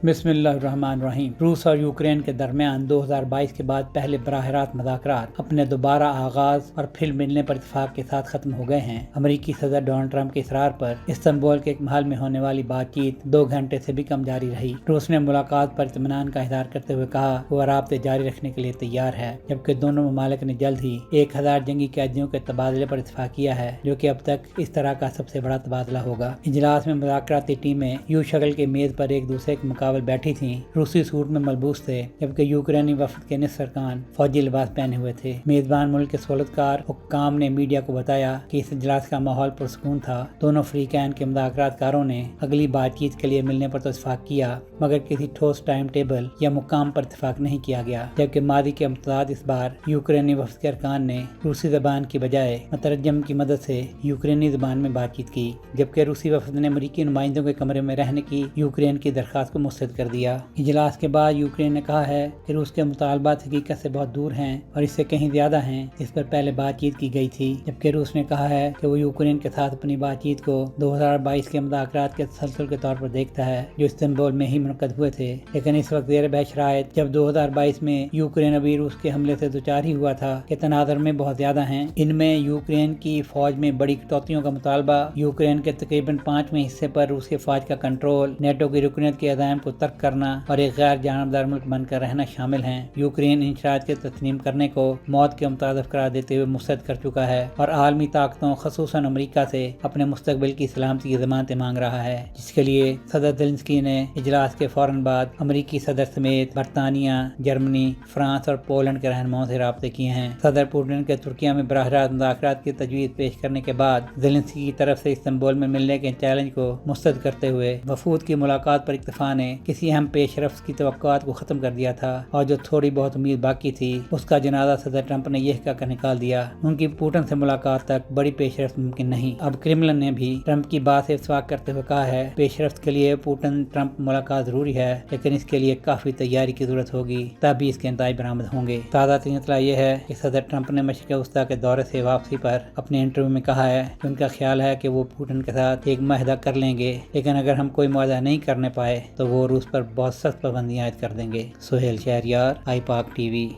بسم اللہ الرحمن الرحیم۔ روس اور یوکرین کے درمیان 2022 کے بعد پہلے براہ راست مذاکرات اپنے دوبارہ آغاز اور پھر ملنے پر اتفاق کے ساتھ ختم ہو گئے ہیں۔ امریکی صدر ڈونلڈ ٹرمپ کے اصرار پر استنبول کے ایک محل میں ہونے والی بات چیت 2 گھنٹے سے بھی کم جاری رہی۔ روس نے ملاقات پر اطمینان کا اظہار کرتے ہوئے کہا وہ رابطے جاری رکھنے کے لیے تیار ہے، جبکہ دونوں ممالک نے جلد ہی 1000 جنگی قیدیوں کے تبادلے پر اتفاق کیا ہے، جو کہ اب تک اس طرح کا سب سے بڑا تبادلہ ہوگا۔ اجلاس میں مذاکراتی ٹیمیں یو شکل کے میز پر ایک دوسرے کے مقابل بیٹھی تھیں۔ روسی سوٹ میں ملبوس تھے، جبکہ یوکرینی وفد کے نصف ارکان فوجی لباس پہنے ہوئے تھے۔ میزبان ملک کے سہولتکار حکام نے میڈیا کو بتایا کہ اس اجلاس کا ماحول پرسکون تھا۔ دونوں فریقین کے مذاکرات کاروں نے اگلی بات چیت کے لیے ملنے پر تو اتفاق کیا، مگر کسی ٹھوس ٹائم ٹیبل یا مقام پر اتفاق نہیں کیا گیا، جبکہ ماضی کے متضاد اس بار یوکرینی وفد کے ارکان نے روسی زبان کی بجائے مترجم کی مدد سے یوکرینی زبان میں بات چیت کی، جبکہ روسی وفد نے امریکی نمائندوں کے کمرے میں رہنے کی یوکرین کی درخواست کو مسترد کر دیا۔ اجلاس کے بعد یوکرین نے کہا ہے کہ روس کے مطالبات حقیقت سے بہت دور ہیں اور اس سے کہیں زیادہ ہیں جس پر پہلے بات چیت کی گئی تھی، جبکہ روس نے کہا ہے کہ وہ یوکرین کے ساتھ اپنی بات چیت کو 2022 کے مذاکرات کے تسلسل کے طور پر دیکھتا ہے جو استنبول میں ہی منعقد ہوئے تھے، لیکن اس وقت زیر بحث شرائط جب 2022 میں یوکرین ابھی روس کے حملے سے دوچار ہی ہوا تھا کہ تناظر میں بہت زیادہ ہیں۔ ان میں یوکرین کی فوج میں بڑی کٹوتیوں کا مطالبہ، یوکرین کے تقریباً 5ویں حصے پر روسی فوج کا کنٹرول، نیٹو کی رکنیت کے عزائم کو ترک کرنا اور ایک غیر جانبدار ملک بن کر رہنا شامل ہیں۔ یوکرین ان شرائط کے تسلیم کرنے کو موت کے مترادف قرار دیتے ہوئے مسترد کر چکا ہے اور عالمی طاقتوں خصوصاً امریکہ سے اپنے مستقبل کی سلامتی کی ضمانتیں مانگ رہا ہے، جس کے لیے صدر زیلنسکی نے اجلاس کے فوراً بعد امریکی صدر سمیت برطانیہ، جرمنی، فرانس اور پولینڈ کے رہنماؤں سے رابطے کیے ہیں۔ صدر پوٹن کے ترکیہ میں براہ راست مذاکرات کی تجویز پیش کرنے کے بعد زیلنسکی کی طرف سے استنبول میں ملنے کے چیلنج کو مسترد کرتے ہوئے وفود کی ملاقات پر اکتفا نے کسی اہم پیش رفت کی توقعات کو ختم کر دیا تھا اور جو تھوڑی بہت امید باقی تھی اس کا جنازہ صدر ٹرمپ نے یہ کہہ کر نکال دیا ان کی پوٹن سے ملاقات تک بڑی پیش رفت ممکن نہیں۔ اب کرملن نے بھی ٹرمپ کی بات سے اتفاق کرتے ہوئے کہا ہے پیش رفت کے لیے پوٹن ٹرمپ ملاقات ضروری ہے، لیکن اس کے لیے کافی تیاری کی ضرورت ہوگی تبھی اس کے نتائج برآمد ہوں گے۔ تازہ ترین اطلاع یہ ہے کہ صدر ٹرمپ نے مشرق وسطیٰ کے دورے سے واپسی پر اپنے انٹرویو میں کہا ہے کہ ان کا خیال ہے کہ وہ پوٹن کے ساتھ ایک معاہدہ کر لیں گے، لیکن اگر ہم کوئی معاہدہ نہیں کرنے پائے تو وہ روس پر بہت سخت پابندیاں عائد کر دیں گے۔ سہیل شہریار، آئی پاک ٹی وی۔